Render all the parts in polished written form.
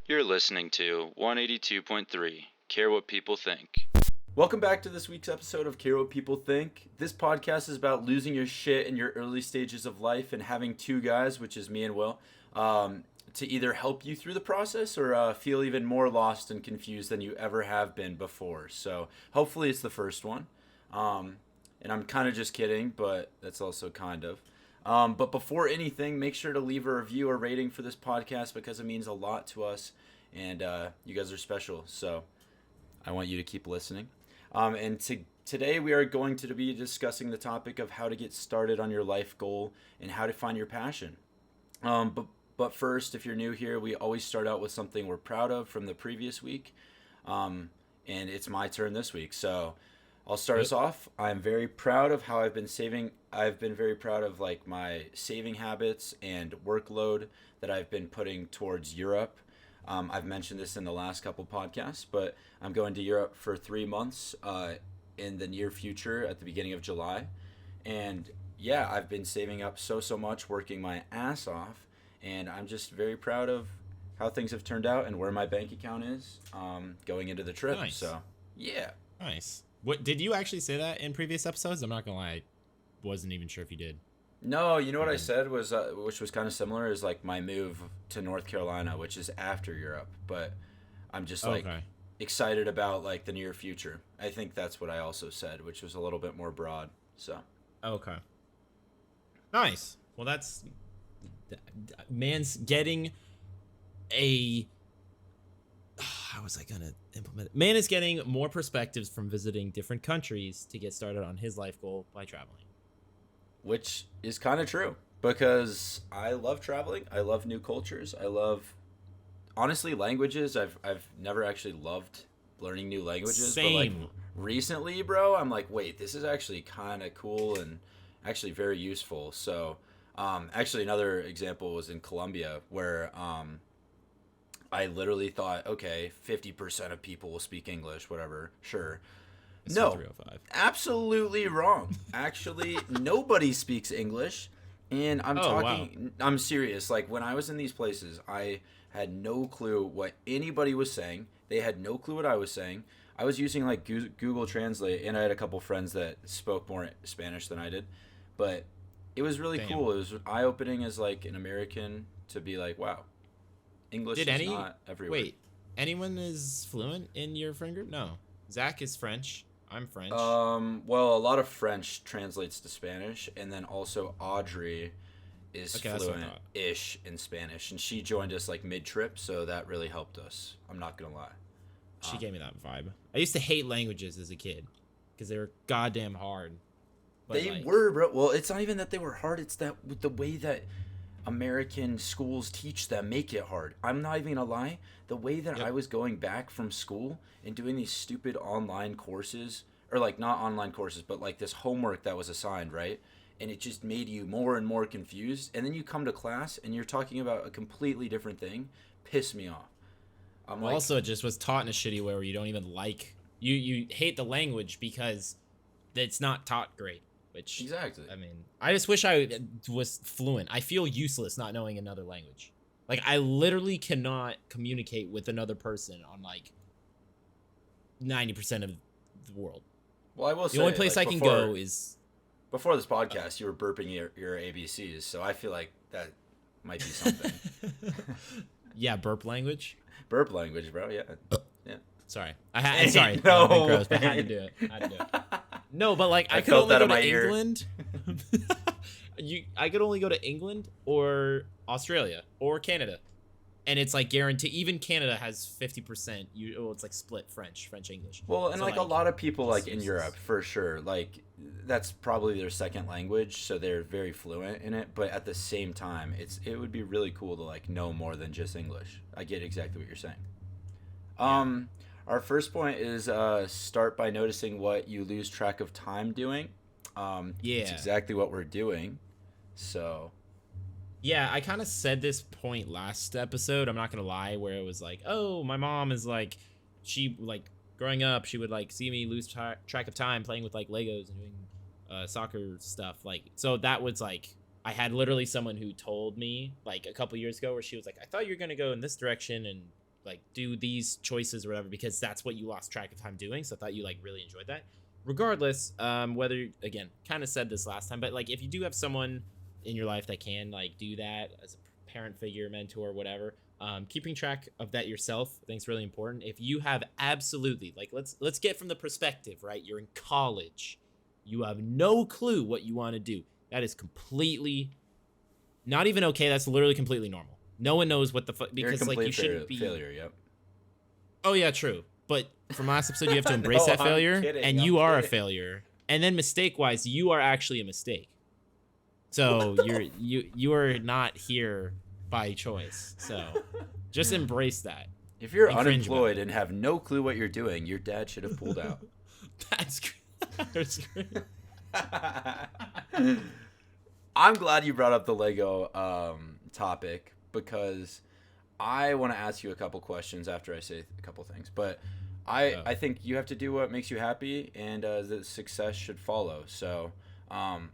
You're listening to 182.3, Care What People Think. Welcome back to this week's episode of Care What People Think. This podcast is about losing your shit in your early stages of life and having two guys, which is me and Will, to either help you through the process or feel even more lost and confused than you ever have been before. So hopefully it's the first one. And I'm kind of just kidding, but that's also kind of. But before anything, make sure to leave a review or rating for this podcast because it means a lot to us, and you guys are special. So I want you to keep listening. Today we are going to be discussing the topic of how to get started on your life goal and how to find your passion. But first, if you're new here, we always start out with something we're proud of from the previous week. And it's my turn this week. So I'll start us off. I'm very proud of how I've been saving. I've been very proud of like my saving habits and workload that I've been putting towards Europe. I've mentioned this in the last couple podcasts, but I'm going to Europe for 3 months in the near future at the beginning of July. And yeah, I've been saving up so much, working my ass off, and I'm just very proud of how things have turned out and where my bank account is going into the trip. Nice. So yeah. Nice. What did you actually say that in previous episodes? I'm not gonna lie, I wasn't even sure if you did. No, you know what I said was, which was kind of similar, is like my move to North Carolina, which is after Europe. But I'm just like excited about like the near future. I think that's what I also said, which was a little bit more broad. So. Okay. Nice. Well, that's man's getting a. How was I gonna implement it? Man is getting more perspectives from visiting different countries to get started on his life goal by traveling. Which is kind of true because I love traveling. I love new cultures. I love, honestly, languages. I've never actually loved learning new languages. Same. But like recently, bro, I'm like, wait, this is actually kind of cool and actually very useful. So, actually, another example was in Colombia where I literally thought, okay, 50% of people will speak English, whatever, sure. It's No, 305. absolutely wrong. Actually, nobody speaks English, and I'm serious. Like, when I was in these places, I had no clue what anybody was saying. They had no clue what I was saying. I was using, like, Google Translate, and I had a couple friends that spoke more Spanish than I did, but it was really cool. It was eye-opening as, like, an American to be like, wow. English is not everywhere. Wait, anyone is fluent in your friend group? No. Zach is French. I'm French. Well, a lot of French translates to Spanish, and then also Audrey is fluent-ish in Spanish, and she joined us like mid-trip, so that really helped us. I'm not gonna lie. She gave me that vibe. I used to hate languages as a kid because they were goddamn hard. But they were, bro. Well, it's not even that they were hard. It's that with the way that American schools teach them make it hard. I'm not even gonna lie. The way that I was going back from school and doing these stupid online courses, or like not online courses, but like this homework that was assigned, right? And it just made you more and more confused. And then you come to class and you're talking about a completely different thing. Piss me off. Also, it just was taught in a shitty way where you don't even like you hate the language because it's not taught great. Which, exactly. I mean, I just wish I was fluent. I feel useless not knowing another language. Like, I literally cannot communicate with another person on, like, 90% of the world. Well, I will say, the only place I can go is... Before this podcast, you were burping your ABCs, so I feel like that might be something. Yeah, burp language? Burp language, bro, yeah. Yeah. Sorry. Sorry. No. Gross, but I had to do it. No, but like I could only go to England. I could only go to England or Australia or Canada, and it's like guaranteed. Even Canada has 50%. It's like split French English. Well, and so like a lot of people like in Europe for sure, like that's probably their second language, so they're very fluent in it. But at the same time, it would be really cool to like know more than just English. I get exactly what you're saying. Our first point is start by noticing what you lose track of time doing. It's exactly what we're doing. So. Yeah, I kind of said this point last episode. I'm not going to lie, where it was like, oh, my mom is like, she like growing up, she would like see me lose track of time playing with like Legos and doing soccer stuff. Like, so that was like I had literally someone who told me like a couple years ago where she was like, I thought you were going to go in this direction and like do these choices or whatever, because that's what you lost track of time doing. So I thought you like really enjoyed that. Regardless, whether, again, kind of said this last time, but like if you do have someone in your life that can like do that as a parent figure, mentor, whatever, keeping track of that yourself I think is really important. If you have absolutely like, let's get from the perspective, right? You're in college, you have no clue what you want to do. That is completely not even okay. That's literally completely normal. No one knows what the fuck, because like you shouldn't be failure. Yep. Oh yeah, true. But from last episode, you have to embrace that failure, and you are a failure. And then mistake-wise, you are actually a mistake. So you are not here by choice. So just embrace that. If you're unemployed and have no clue what you're doing, your dad should have pulled out. That's great. I'm glad you brought up the Lego topic, because I want to ask you a couple questions after I say a couple things. But I think you have to do what makes you happy, and the success should follow. So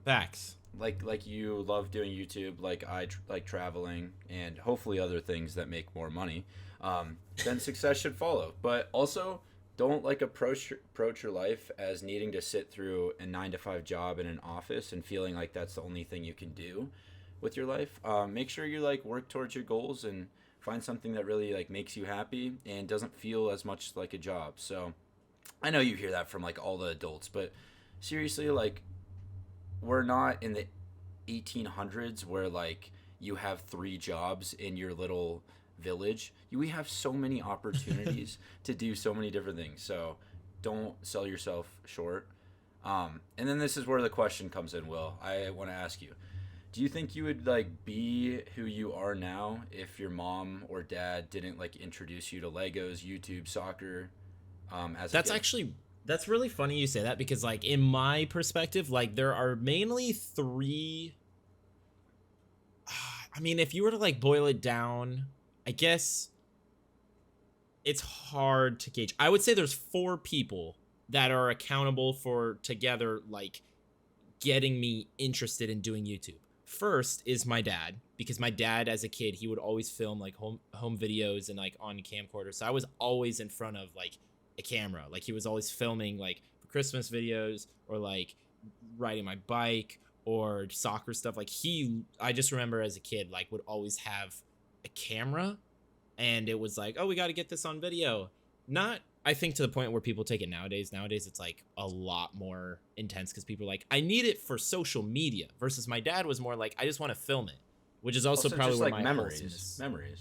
facts. Like you love doing YouTube, like I like traveling, and hopefully other things that make more money. Then success should follow. But also, don't like approach your life as needing to sit through a 9-to-5 job in an office and feeling like that's the only thing you can do with your life. Make sure you like work towards your goals and find something that really like makes you happy and doesn't feel as much like a job. So I know you hear that from like all the adults, but seriously, like we're not in the 1800s where like you have 3 jobs in your little village. We have so many opportunities to do so many different things. So don't sell yourself short. And then this is where the question comes in, Will. I want to ask you, do you think you would like be who you are now if your mom or dad didn't like introduce you to Legos, YouTube, soccer, as That's a kid? actually, that's really funny you say that, because like in my perspective, like there are mainly 3. I mean, if you were to like boil it down, I guess it's hard to gauge. I would say there's 4 people that are accountable for together like getting me interested in doing YouTube. First is my dad, because my dad as a kid, he would always film like home videos and like on camcorder. So I was always in front of like a camera. Like he was always filming like Christmas videos or like riding my bike or soccer stuff. Like I just remember as a kid, like would always have a camera, and it was like, oh, we got to get this on video. Not, I think, to the point where people take it nowadays. Nowadays, it's like a lot more intense because people are like, I need it for social media. Versus my dad was more like, I just want to film it, which is also probably just where like my memories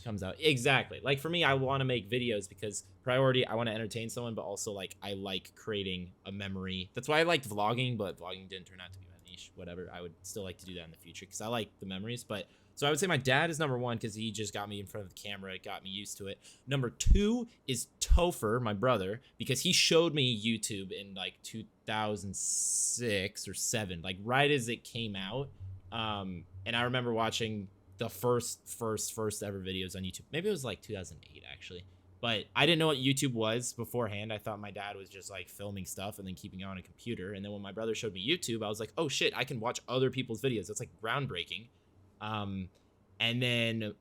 comes out. Exactly. Like for me, I want to make videos because priority, I want to entertain someone, but also like I like creating a memory. That's why I liked vlogging, but vlogging didn't turn out to be my niche. Whatever. I would still like to do that in the future because I like the memories. But so I would say my dad is number 1 because he just got me in front of the camera. It got me used to it. Number 2 is Topher, my brother, because he showed me YouTube in like 2006 or 7, like right as it came out. And I remember watching the first ever videos on YouTube. Maybe it was like 2008 actually. But I didn't know what YouTube was beforehand. I thought my dad was just like filming stuff and then keeping it on a computer. And then when my brother showed me YouTube, I was like, oh shit, I can watch other people's videos. That's like groundbreaking. And then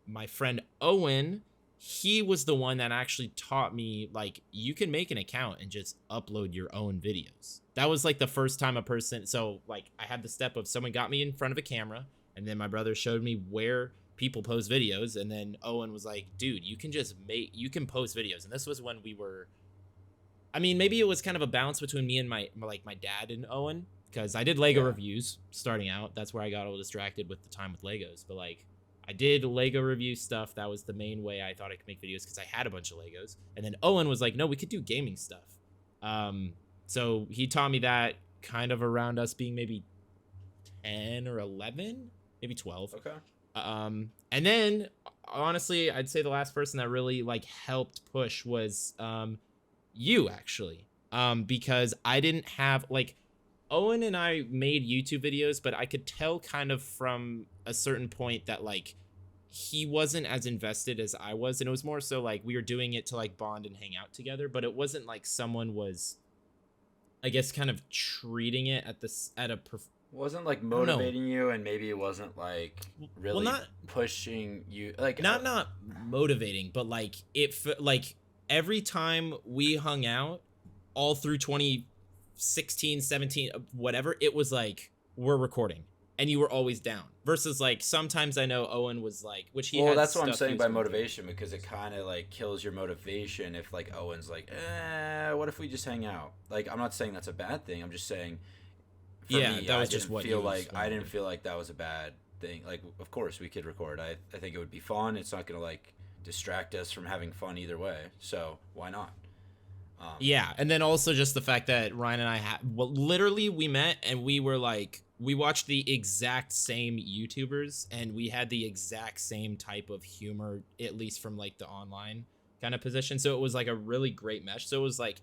my friend Owen, he was the one that actually taught me like you can make an account and just upload your own videos. That was like the first time a person, so like I had the step of someone got me in front of a camera, and then my brother showed me where people post videos, and then Owen was like, dude, you can post videos. And this was when we were, I mean, maybe it was kind of a balance between me and my dad and Owen, because I did Lego reviews starting out. That's where I got all distracted with the time with Legos. But like I did Lego review stuff. That was the main way I thought I could make videos because I had a bunch of Legos. And then Owen was like, no, we could do gaming stuff. So he taught me that kind of around us being maybe 10 or 11, maybe 12. Okay. And then honestly, I'd say the last person that really like helped push was you actually. Because I didn't have like, Owen and I made YouTube videos, but I could tell kind of from a certain point that like he wasn't as invested as I was, and it was more so like we were doing it to like bond and hang out together, but it wasn't like someone was, I guess, kind of treating it Wasn't like I don't know. motivating you, and maybe it wasn't like really Not pushing you. Like not motivating, but like like every time we hung out, all through 2016, 17, whatever, it was like we're recording, and you were always down. Versus like sometimes I know Owen was like, which he well, had that's what I'm stuff he saying was by going through. motivation, because it kind of like kills your motivation if like Owen's like, what if we just hang out? Like, I'm not saying that's a bad thing. I'm just saying, for Yeah, me, that I was just didn't what he feel was like I going didn't through. feel like that was a bad thing. Like, of course we could record. I think it would be fun. It's not gonna like distract us from having fun either way. So why not? Yeah, and then also just the fact that Ryan and I well, literally we met and we were like, we watched the exact same YouTubers and we had the exact same type of humor, at least from like the online kind of position. So it was like a really great mesh. So it was like,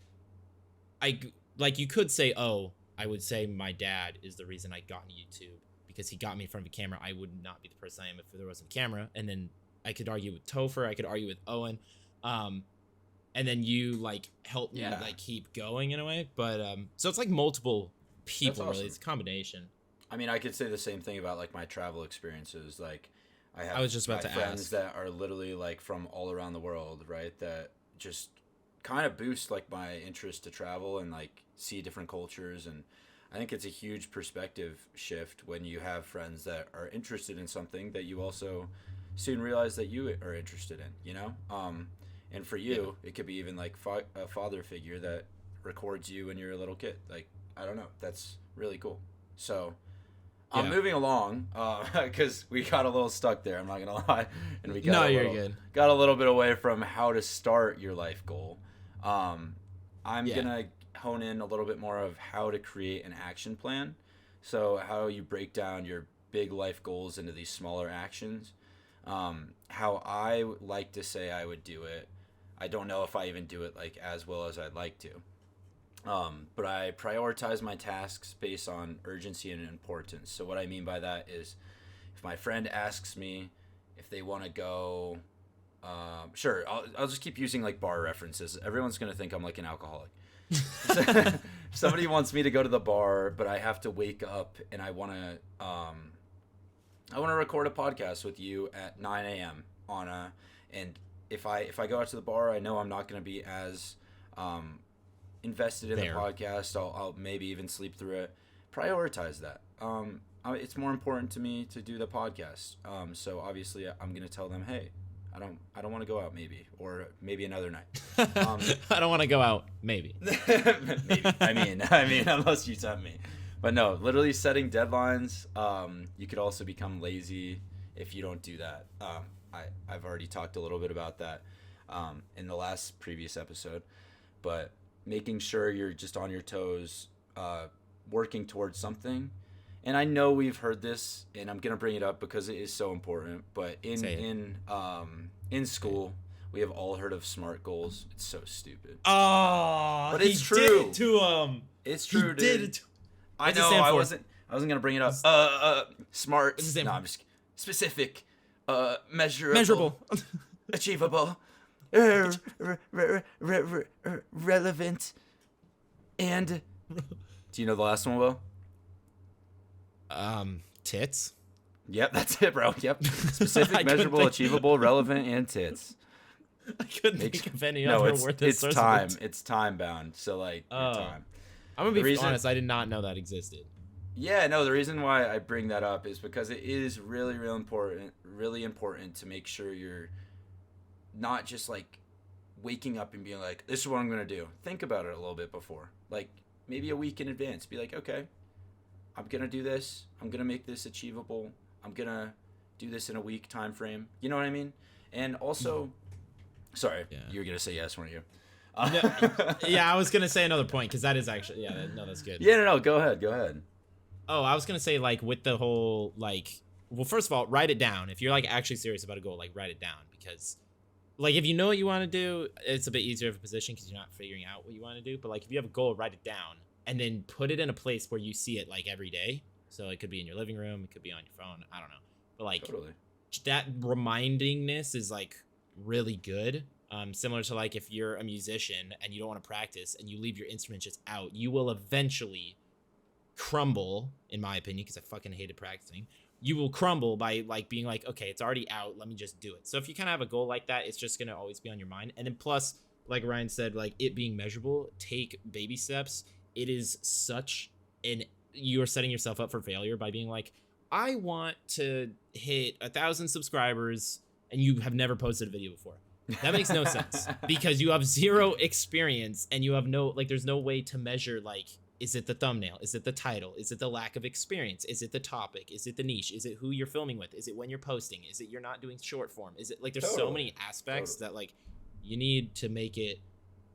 I like you could say, oh, I would say my dad is the reason I got into YouTube because he got me in front of a camera. I would not be the person I am if there wasn't a camera. And then I could argue with Topher, I could argue with Owen. And then you like help me Yeah. like keep going in a way. But so it's like multiple people. That's awesome. Really, it's a combination. I mean, I could say the same thing about like my travel experiences. Like, I was just about my to friends ask. that are literally like from all around the world, right? That just kind of boost like my interest to travel and like see different cultures. And I think it's a huge perspective shift when you have friends that are interested in something that you also soon realize that you are interested in. You know, and for you, it could be even like a father figure that records you when you're a little kid. Like, I don't know, that's really cool. So I'm Yeah. moving along because we got a little stuck there. I'm not gonna lie, and we got No, a you're little, good. got a little bit away from how to start your life goal. I'm Yeah. gonna hone in a little bit more of how to create an action plan. So how you break down your big life goals into these smaller actions. How I like to say I would do it. I don't know if I even do it like as well as I'd like to. But I prioritize my tasks based on urgency and importance. So what I mean by that is, if my friend asks me if they want to go, sure, I'll just keep using like bar references. Everyone's gonna think I'm like an alcoholic. If somebody wants me to go to the bar, but I have to wake up and I want to record a podcast with you at 9 a.m. on a, and if I go out to the bar, I know I'm not gonna be as invested in There. the podcast. I'll maybe even sleep through it. Prioritize that. It's more important to me to do the podcast. So obviously, I'm gonna tell them, hey, I don't want to go out, maybe, or maybe another night. I don't want to go out. Maybe. Maybe. I mean, unless you tempt me. But no, literally setting deadlines. You could also become lazy if you don't do that. I've already talked a little bit about that in the last previous episode, but making sure you're just on your toes, working towards something. And I know we've heard this, and I'm gonna bring it up because it is so important. But in school, we have all heard of SMART goals. It's so stupid. Oh, But it's true. Did it to him. It's true, He dude. did it. I What's it know. stand I for? wasn't gonna bring it up. SMART. What's it stand No, for? I'm just specific, measurable, Measurable. achievable, relevant, and. Do you know the last one, Will? Tits. Yep, that's it, bro. Yep. I Specific, couldn't measurable, think- achievable, relevant, and tits. I couldn't Make- think of any No, other it's word that it's starts time. with. It's time bound. So like your Oh. time. I'm gonna The be reason- honest. I did not know that existed. Yeah, no, the reason why I bring that up is because it is really, really important to make sure you're not just like waking up and being like, this is what I'm going to do. Think about it a little bit before. Like maybe a week in advance. Be like, okay, I'm going to do this. I'm going to make this achievable. I'm going to do this in a week time frame. You know what I mean? And also, sorry, Yeah. you were going to say yes, weren't you? Yeah, I was gonna say another point because that is actually no, that's good. Yeah, no, go ahead. Oh, I was gonna say like with the whole like, well, first of all, write it down. If you're like actually serious about a goal, like write it down because, like, if you know what you want to do, it's a bit easier of a position because you're not figuring out what you want to do. But like, if you have a goal, write it down and then put it in a place where you see it like every day. So it could be in your living room, it could be on your phone. I don't know, but like Totally. that remindingness is like really good. Similar to like if you're a musician and you don't want to practice and you leave your instrument just out, you will eventually crumble, in my opinion, because I fucking hated practicing. You will crumble by like being like, okay, it's already out, let me just do it. So if you kind of have a goal like that, it's just gonna always be on your mind. And then plus, like Ryan said, like it being measurable, take baby steps. It is such an you are setting yourself up for failure by being like, I want to hit 1,000 subscribers, and you have never posted a video before. That makes no sense because you have zero experience and you have no, like, there's no way to measure, like, is it the thumbnail? Is it the title? Is it the lack of experience? Is it the topic? Is it the niche? Is it who you're filming with? Is it when you're posting? Is it you're not doing short form? Is it like there's so many aspects that like you need to make it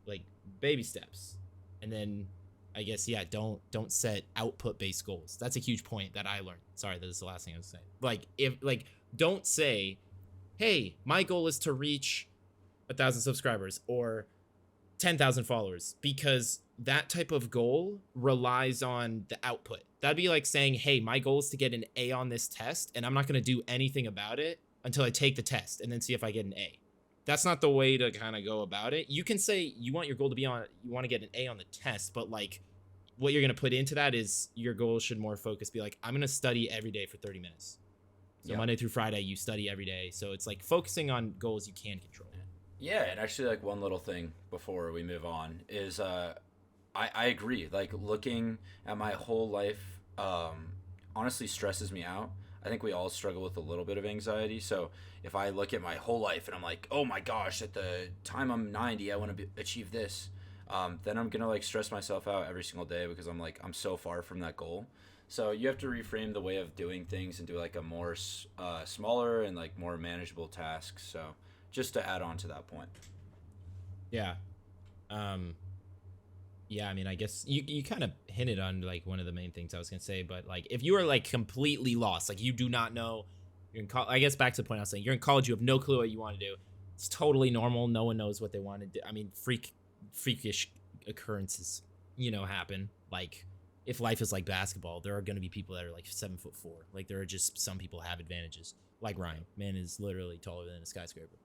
like baby steps. And then I guess, yeah, don't set output based goals. That's a huge point that I learned. Sorry, that is the last thing I was saying. Like don't say, hey, my goal is to reach 1,000 subscribers or 10,000 followers, because that type of goal relies on the output. That'd be like saying, hey, my goal is to get an A on this test, and I'm not going to do anything about it until I take the test and then see if I get an A. That's not the way to kind of go about it. You can say you want your goal to be on, you want to get an A on the test, but like what you're going to put into that is your goal should more focus, be like, I'm going to study every day for 30 minutes. So Monday through Friday, you study every day. So it's like focusing on goals you can control. Yeah, and actually, like, one little thing before we move on is I agree. Like, looking at my whole life honestly stresses me out. I think we all struggle with a little bit of anxiety. So if I look at my whole life and I'm like, oh my gosh, at the time I'm 90, I want to achieve this, then I'm going to, like, stress myself out every single day because I'm like, I'm so far from that goal. So you have to reframe the way of doing things and do, like, a more smaller and, like, more manageable tasks. So just to add on to that point. Yeah. Yeah, I mean, I guess you kind of hinted on, like, one of the main things I was going to say, but, like, if you are, like, completely lost, like, you do not know, you're in I guess back to the point I was saying, you're in college, you have no clue what you want to do. It's totally normal. No one knows what they want to do. I mean, freakish occurrences, happen. Like, if life is like basketball, there are going to be people that are, like, 7'4". Like, there are just some people have advantages. Like Ryan. Man is literally taller than a skyscraper.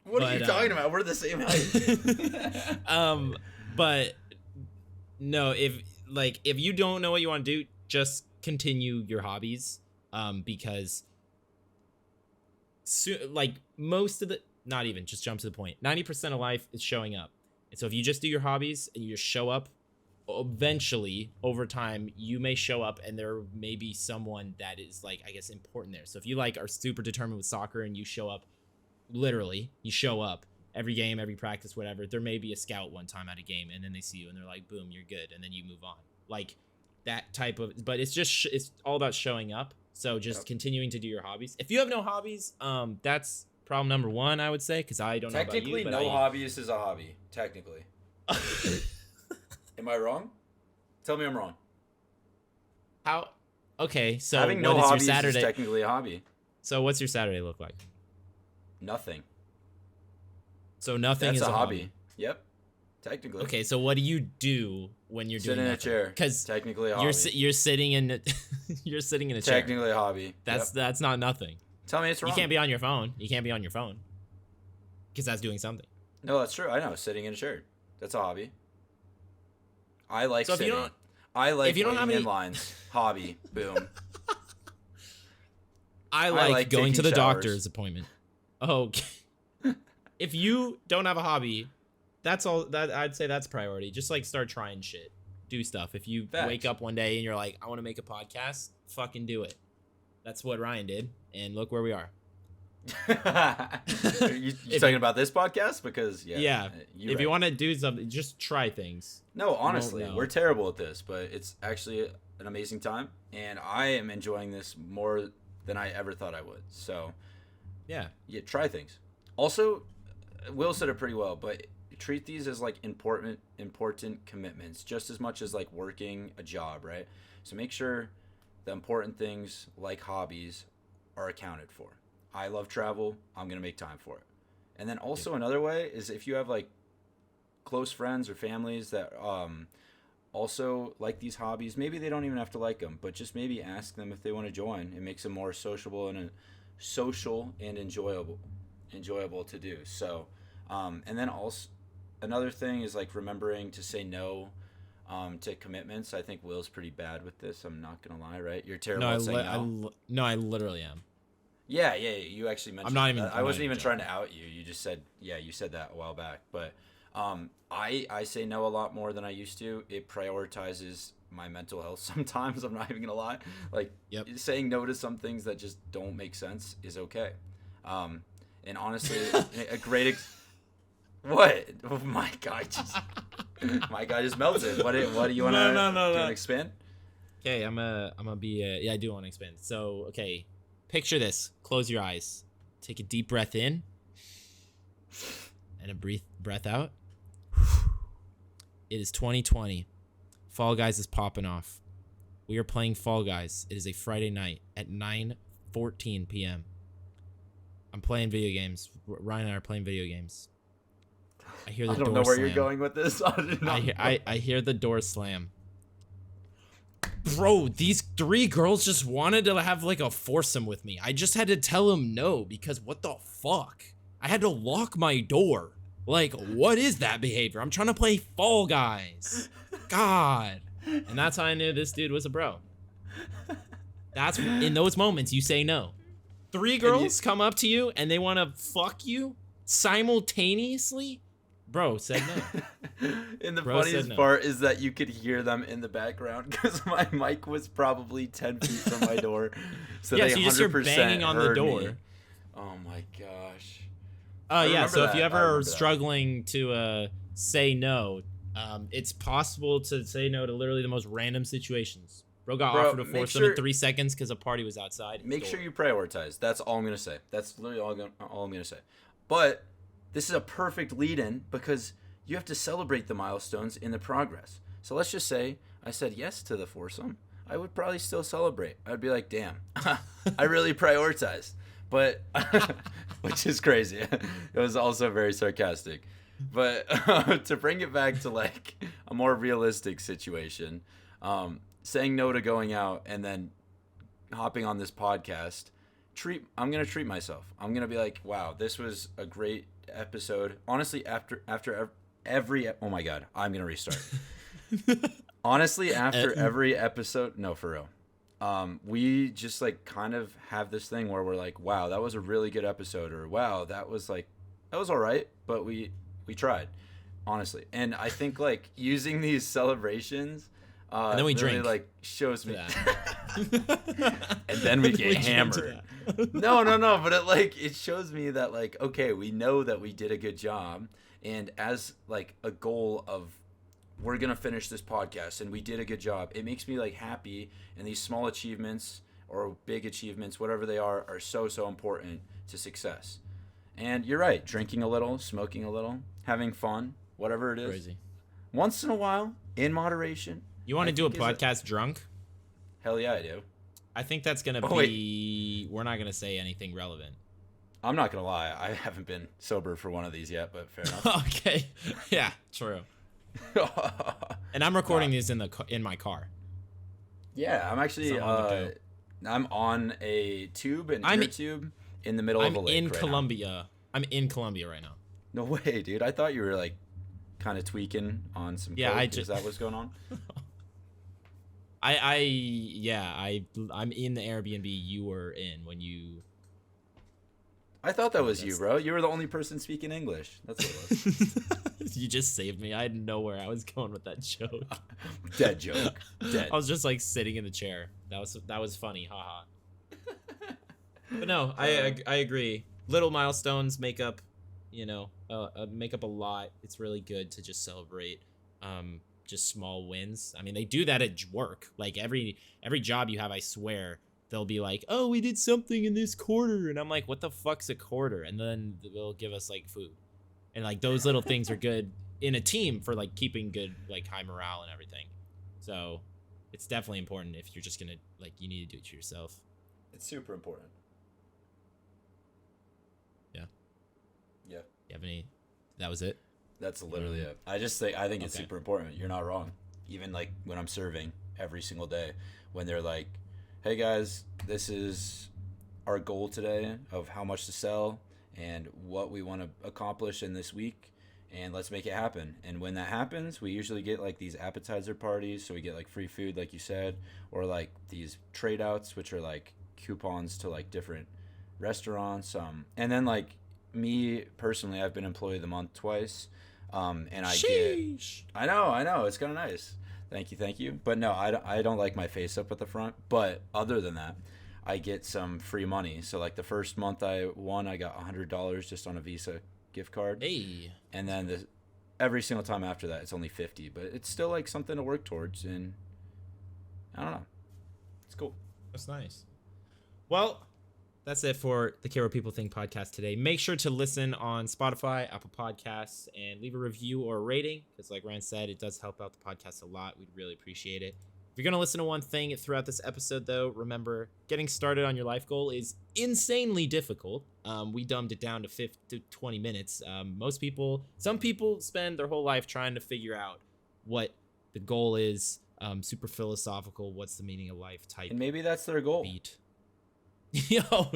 What are you talking about? We're the same height. But no, if you don't know what you want to do, just continue your hobbies. Because most of the, not even, just jump to the point. 90% of life is showing up. And so if you just do your hobbies and you just show up, eventually over time you may show up and there may be someone that is, like, I guess, important there. So if you, like, are super determined with soccer and you show up, literally you show up every game, every practice, whatever, there may be a scout one time at a game and then they see you and they're like, boom, you're good, and then you move on. Like that type of, but it's just it's all about showing up. So just continuing to do your hobbies. If you have no hobbies, that's problem number one, I would say, because I don't know about you. Technically, no hobbies is a hobby. Technically. Am I wrong? Tell me I'm wrong. How? Okay, so having no what is hobbies your Saturday? Is technically a hobby. So what's your Saturday look like? Nothing. So nothing That's is a hobby. Yep. Technically. Okay, so what do you do when you're doing in nothing? a chair? Because technically a hobby. You're sitting in you're sitting in a chair. Technically a hobby. That's not nothing. Tell me it's wrong. You can't be on your phone. Because that's doing something. No, that's true. I know. Sitting in a chair. That's a hobby. I like sitting. I like waiting in lines. Hobby. Boom. I like going to the doctor's appointment. Okay. If you don't have a hobby, that's all that I'd say that's priority. Just, like, start trying shit. Do stuff. If you wake up one day and you're like, I want to make a podcast, fucking do it. That's what Ryan did, and look where we are. you talking about this podcast? Because if you want to do something, just try things. No, honestly, we're terrible at this, but it's actually an amazing time, and I am enjoying this more than I ever thought I would. So yeah, try things. Also, Will said it pretty well, but treat these as, like, important commitments just as much as, like, working a job, right? So make sure the important things like hobbies are accounted for. I love travel. I'm going to make time for it. And then also another way is if you have, like, close friends or families that also like these hobbies, maybe they don't even have to like them, but just maybe ask them if they want to join. It makes them more social and enjoyable to do. So and then also another thing is, like, remembering to say no to commitments. I think Will's pretty bad with this. I'm not gonna lie, right? You're terrible at saying no. No, I literally am. Yeah. You actually mentioned. I'm not even. I wasn't even trying to out you. You just said, you said that a while back. But I say no a lot more than I used to. It prioritizes my mental health sometimes. I'm not even gonna lie. Like, saying no to some things that just don't make sense is okay. And honestly, a great. What? Oh my god! My guy just melted. What do you want to no. expand? Okay, I'm gonna be. Yeah, I do want to expand. So, okay, picture this. Close your eyes. Take a deep breath in, and a breath out. It is 2020. Fall Guys is popping off. We are playing Fall Guys. It is a Friday night at 9:14 p.m. I'm playing video games. Ryan and I are playing video games. I hear the door slam. I don't know where you're going with this. I hear the door slam. Bro, these 3 girls just wanted to have like a foursome with me. I just had to tell them no because what the fuck? I had to lock my door. Like, what is that behavior? I'm trying to play Fall Guys. God. And that's how I knew this dude was a bro. That's in those moments you say no. 3 girls come up to you and they want to fuck you simultaneously? Bro said no. And the funniest part is that you could hear them in the background because my mic was probably 10 feet from my door. So yeah, they so you just hear banging on the door. Me. Oh my gosh. Yeah, so if you ever are struggling to say no, it's possible to say no to literally the most random situations. Bro got offered a foursome in 3 seconds because a party was outside. Make sure you prioritize. That's all I'm going to say. That's literally all I'm going to say. But this is a perfect lead-in because you have to celebrate the milestones in the progress. So let's just say I said yes to the foursome. I would probably still celebrate. I'd be like, damn, I really prioritized. But, which is crazy. It was also very sarcastic. But to bring it back to like a more realistic situation, saying no to going out and then hopping on this podcast, I'm going to treat myself. I'm going to be like, wow, this was a great episode. Honestly, after every oh my god, I'm going to restart. Honestly, after every episode, no, for real. We just like kind of have this thing where we're like, wow, that was a really good episode, or wow, that was all right, but we tried, honestly. And I think like using these celebrations and then we really drink. Like shows me and then we get hammered. No, but it shows me that like, okay, we know that we did a good job, and as like a goal of we're gonna finish this podcast and we did a good job, it makes me like happy. And these small achievements or big achievements, whatever they are so important to success. And you're right, drinking a little, smoking a little, having fun, whatever it is. Crazy. Once in a while, in moderation. You want to do a podcast drunk? Hell yeah, I do. I think that's going to be... We're not going to say anything relevant. I'm not going to lie. I haven't been sober for one of these yet, but fair enough. Okay. Yeah, true. And I'm recording these in my car. Yeah, I'm actually... I'm on a tube, an inner tube, in the middle of a lake in Colombia. I'm in Colombia right now. No way, dude. I thought you were like kind of tweaking on some coke. Is that what's going on? I'm in the Airbnb you were in when you... I thought that was you, bro. You were the only person speaking English. That's what it was. You just saved me. I didn't know where I was going with that joke. Dead joke. Dead. I was just like sitting in the chair. That was funny. Haha. But no, I agree. Little milestones make up, make up a lot. It's really good to just celebrate just small wins. I mean, they do that at work. Like every job you have, I swear, they'll be like, oh, we did something in this quarter. And I'm like, what the fuck's a quarter? And then they'll give us like food. And like those little things are good in a team for like keeping good, like high morale and everything. So it's definitely important if you're just going to like, you need to do it to yourself. It's super important. Yeah. Yeah. You have any, that was it? That's literally it. I think it's super important. You're not wrong. Even like when I'm serving every single day, when they're like, hey guys, this is our goal today of how much to sell and what we want to accomplish in this week. and let's make it happen. And when that happens, we usually get like these appetizer parties, so we get like free food, like you said, or like these trade outs, which are like coupons to like different restaurants. And then like me personally, I've been employee of the month twice, and Sheesh. I know, it's kind of nice. Thank you. But no, I don't like my face up at the front. But other than that, I get some free money. So like the first month I won, I got $100 just on a Visa gift card. Hey. And then every single time after that, it's only 50. But it's still like something to work towards, and I don't know. It's cool. That's nice. Well, that's it for the Care What People Think podcast today. Make sure to listen on Spotify, Apple Podcasts, and leave a review or a rating, because like Ryan said, it does help out the podcast a lot. We'd really appreciate it. If you're going to listen to one thing throughout this episode, though, remember, getting started on your life goal is insanely difficult. We dumbed it down to 20 minutes. Some people spend their whole life trying to figure out what the goal is, super philosophical, what's the meaning of life type. And maybe that's their goal. Beat. Yo,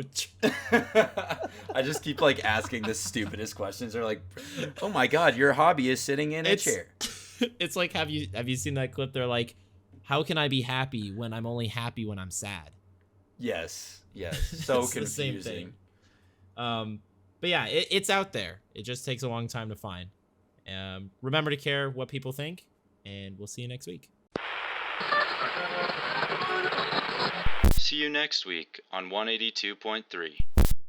I just keep like asking the stupidest questions. They're like, "Oh my God, your hobby is sitting in a chair." It's like, have you seen that clip? They're like, "How can I be happy when I'm only happy when I'm sad?" Yes, so it's confusing. The same thing. But yeah, it's out there. It just takes a long time to find. Remember to care what people think, and we'll see you next week. See you next week on 182.3.